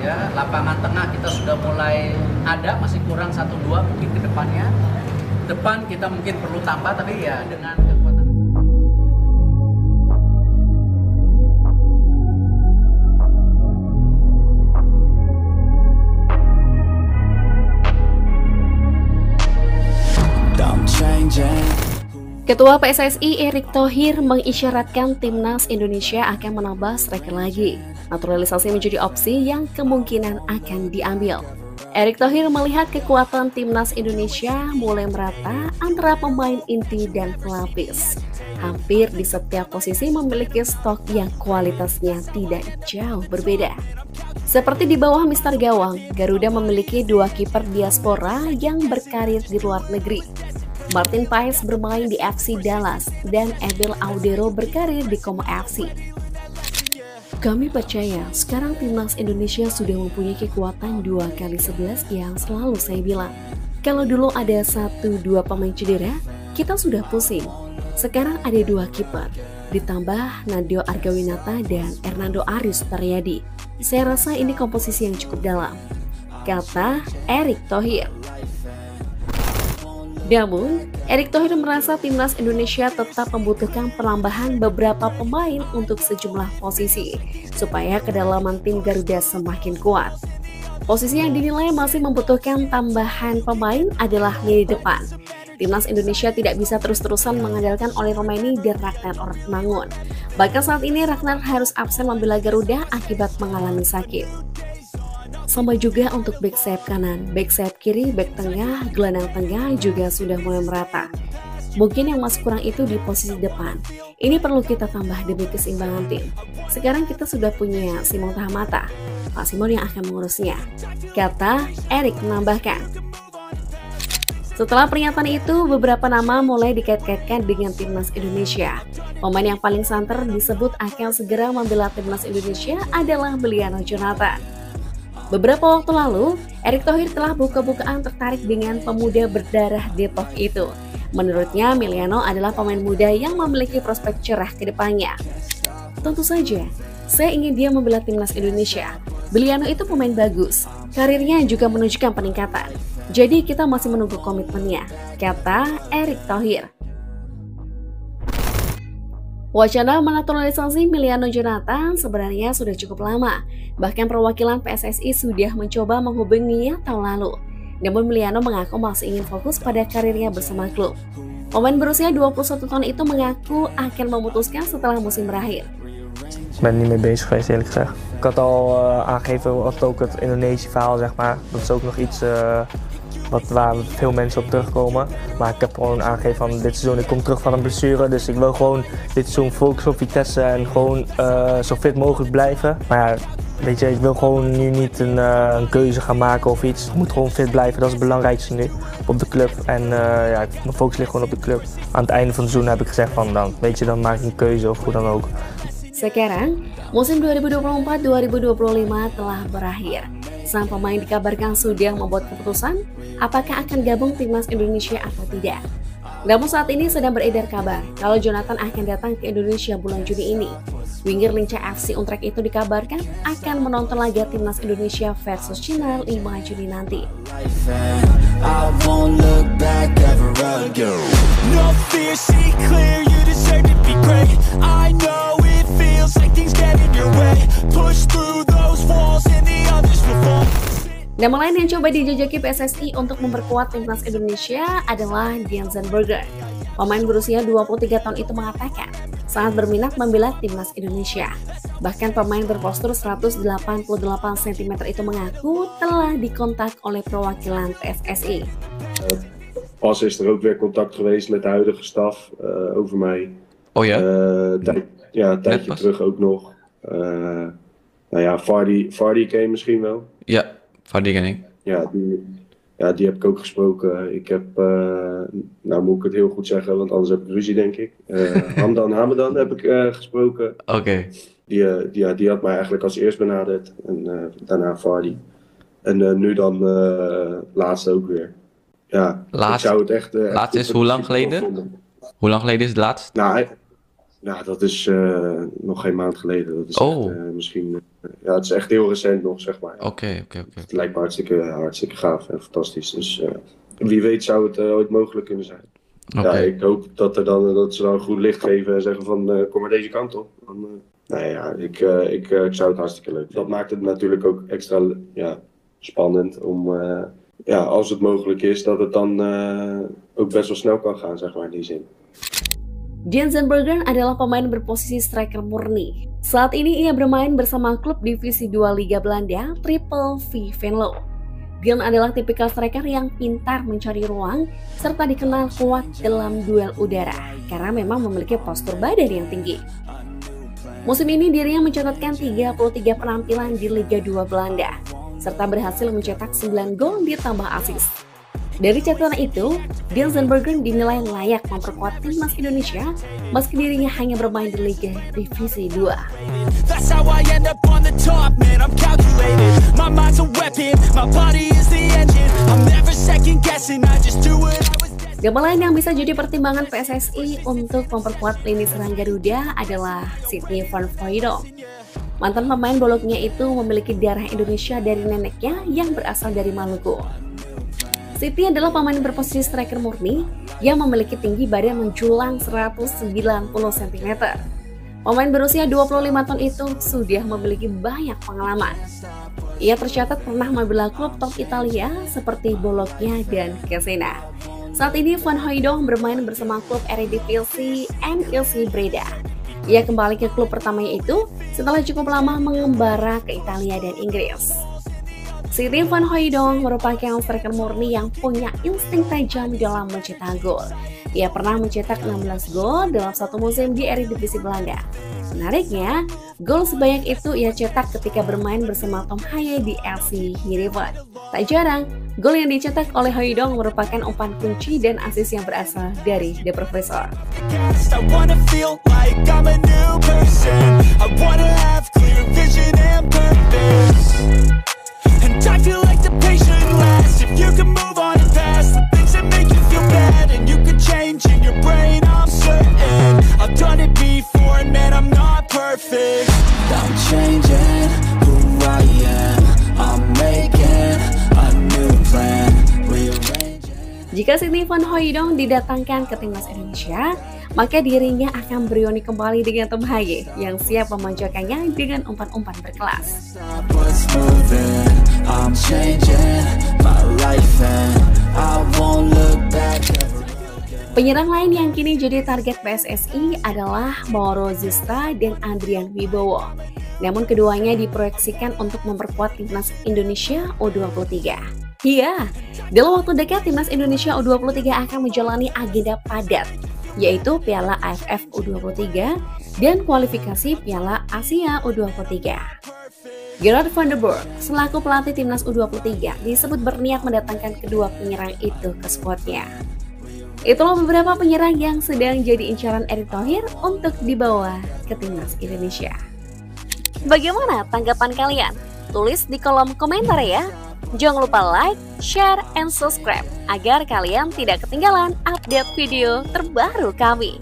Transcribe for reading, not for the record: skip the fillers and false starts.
ya. Lapangan tengah kita sudah mulai ada, masih kurang 1-2 mungkin ke depannya. Depan kita mungkin perlu tambah, tapi ya dengan kekuatan. Ketua PSSI Erick Thohir mengisyaratkan timnas Indonesia akan menambah striker lagi. Naturalisasi menjadi opsi yang kemungkinan akan diambil. Erick Thohir melihat kekuatan timnas Indonesia mulai merata antara pemain inti dan pelapis. Hampir di setiap posisi memiliki stok yang kualitasnya tidak jauh berbeda. Seperti di bawah Mister Gawang, Garuda memiliki 2 kiper diaspora yang berkarir di luar negeri. Martin Paes bermain di FC Dallas dan Abel Audero berkarir di Como FC. Kami percaya sekarang timnas Indonesia sudah mempunyai kekuatan 2x11 yang selalu saya bilang. Kalau dulu ada 1-2 pemain cedera, kita sudah pusing. Sekarang ada 2 kiper, ditambah Nadio Argawinata dan Hernando Aris Taryadi. Saya rasa ini komposisi yang cukup dalam, kata Erick Thohir. Namun, Erick Thohir merasa timnas Indonesia tetap membutuhkan penambahan beberapa pemain untuk sejumlah posisi, supaya kedalaman tim Garuda semakin kuat. Posisi yang dinilai masih membutuhkan tambahan pemain adalah lini depan. Timnas Indonesia tidak bisa terus-terusan mengandalkan Oli Romeni dan Ragnar Ortmangun. Bahkan saat ini Ragnar harus absen membela Garuda akibat mengalami sakit. Sama juga untuk back sayap kanan, back sayap kiri, back tengah, gelandang tengah juga sudah mulai merata. Mungkin yang masih kurang itu di posisi depan. Ini perlu kita tambah demi keseimbangan tim. Sekarang kita sudah punya Simon Tahamata, Pak Simon yang akan mengurusnya, kata Erick menambahkan. Setelah pernyataan itu, beberapa nama mulai dikait-kaitkan dengan timnas Indonesia. Pemain yang paling santer disebut akan segera membela timnas Indonesia adalah Beliano Jonathan. Beberapa waktu lalu, Erick Thohir telah buka-bukaan tertarik dengan pemuda berdarah Depok itu. Menurutnya, Miliano adalah pemain muda yang memiliki prospek cerah ke depannya. Tentu saja, saya ingin dia membela timnas Indonesia. Beliano itu pemain bagus, karirnya juga menunjukkan peningkatan. Jadi kita masih menunggu komitmennya, kata Erick Thohir. Wacana menaturalisasi Miliano Jonathan sebenarnya sudah cukup lama. Bahkan perwakilan PSSI sudah mencoba menghubunginya tahun lalu. Namun Miliano mengaku masih ingin fokus pada karirnya bersama klub. Pemain berusia 21 tahun itu mengaku akan memutuskan setelah musim berakhir. Ik ben niet mee bezig geweest, eerlijk gezegd. Ik had al aangegeven wat ook het Indonesische verhaal, zeg maar. Dat is ook nog iets waar veel mensen op terugkomen. Maar ik heb gewoon aangegeven van dit seizoen, ik kom terug van een blessure. Dus ik wil gewoon dit seizoen focussen op Vitesse en gewoon zo fit mogelijk blijven. Maar ja, weet je, ik wil gewoon nu niet een keuze gaan maken of iets. Ik moet gewoon fit blijven, dat is het belangrijkste nu op de club. En ja, mijn focus ligt gewoon op de club. Aan het einde van het seizoen heb ik gezegd van dan, weet je, dan maak ik een keuze of hoe dan ook. Sekarang, musim 2024-2025 telah berakhir. Sang pemain dikabarkan sudah membuat keputusan apakah akan gabung timnas Indonesia atau tidak. Namun saat ini sedang beredar kabar kalau Jonathan akan datang ke Indonesia bulan Juni ini. Winger Lincah FC Utrecht itu dikabarkan akan menonton laga timnas Indonesia versus China 5 Juni nanti. Nama lain yang coba dijajaki PSSI untuk memperkuat timnas Indonesia adalah Dian Zandbergen. Pemain berusia 23 tahun itu mengatakan sangat berminat membela timnas Indonesia. Bahkan pemain berpostur 188 cm itu mengaku telah dikontak oleh perwakilan PSSI. Pas is er ook weer contact geweest met de huidige staf over mij. Oh ja? Een tijdje terug ook nog. Nou ja, Vardy ken je misschien wel. Ja, Vardy ken ik. Ja, die heb ik ook gesproken. Ik heb, nou moet ik het heel goed zeggen, want anders heb ik ruzie denk ik. Hamdan Hamadan heb ik gesproken. Oké. Die had mij eigenlijk als eerst benaderd. En daarna Vardy. En nu dan laatste ook weer. Ja, Laatst, ik zou het echt... laatst is hoe lang geleden? Hoe lang geleden is het laatst? Nou, Nou, dat is nog geen maand geleden. Dat is Oh. echt, misschien, ja, het is echt heel recent nog, zeg maar. Oké. Het lijkt me hartstikke gaaf en fantastisch. Dus wie weet zou het ooit mogelijk kunnen zijn. Oké. Ja, ik hoop dat ze dan een goed licht geven en zeggen van kom maar deze kant op. Dan, nee, ja, ik zou het hartstikke leuk. Dat maakt het natuurlijk ook extra spannend om, als het mogelijk is, dat het dan ook best wel snel kan gaan, zeg maar, in die zin. Jens Zandbergen adalah pemain berposisi striker murni. Saat ini ia bermain bersama klub Divisi 2 Liga Belanda, Triple V Venlo. Dian adalah tipikal striker yang pintar mencari ruang serta dikenal kuat dalam duel udara karena memang memiliki postur badan yang tinggi. Musim ini dirinya mencatatkan 33 penampilan di Liga 2 Belanda serta berhasil mencetak 9 gol ditambah assist. Dari catatan itu, Dian Zandbergen dinilai layak memperkuat timnas Indonesia meski dirinya hanya bermain di Liga Divisi 2. Nama lain yang bisa jadi pertimbangan PSSI untuk memperkuat lini serang Garuda adalah Sidney van Hooijdonk. Mantan pemain bologna itu memiliki darah Indonesia dari neneknya yang berasal dari Maluku. Siti adalah pemain berposisi striker murni yang memiliki tinggi badan menjulang 190 cm. Pemain berusia 25 tahun itu sudah memiliki banyak pengalaman. Ia tercatat pernah membela klub top Italia seperti Bologna dan Cesena. Saat ini Van Hooijdonk bermain bersama klub Eredivisie NEC Breda. Ia kembali ke klub pertamanya itu setelah cukup lama mengembara ke Italia dan Inggris. Sidney van Hooijdonk merupakan striker murni yang punya insting tajam dalam mencetak gol. Ia pernah mencetak 16 gol dalam satu musim di Eredivisie Belanda. Menariknya, gol sebanyak itu ia cetak ketika bermain bersama Tom Haye di FC Heerenveen. Tak jarang, gol yang dicetak oleh Hooijdonk merupakan umpan kunci dan assist yang berasal dari The Professor. I feel like the patient lasts. If you can move on and past the things that make you feel bad, and you can change in your brain, I'm certain. I've done it before and man, I'm not perfect. I'm changing who I am. I'm making a new plan. Jika Sidney van Hooijdonk didatangkan ke timnas Indonesia, maka dirinya akan berioni kembali dengan Tom Haye yang siap memanjakannya dengan umpan-umpan berkelas. Penyerang lain yang kini jadi target PSSI adalah Mauro Zista dan Adrian Wibowo. Namun keduanya diproyeksikan untuk memperkuat timnas Indonesia U23. Iya, dalam waktu dekat timnas Indonesia U23 akan menjalani agenda padat, yaitu Piala AFF U23 dan kualifikasi Piala Asia U23. Gerard van der Burg selaku pelatih timnas U23 disebut berniat mendatangkan kedua penyerang itu ke skuadnya. Itulah beberapa penyerang yang sedang jadi incaran Erick Thohir untuk dibawa ke timnas Indonesia. Bagaimana tanggapan kalian? Tulis di kolom komentar ya. Jangan lupa like, share, and subscribe agar kalian tidak ketinggalan update video terbaru kami.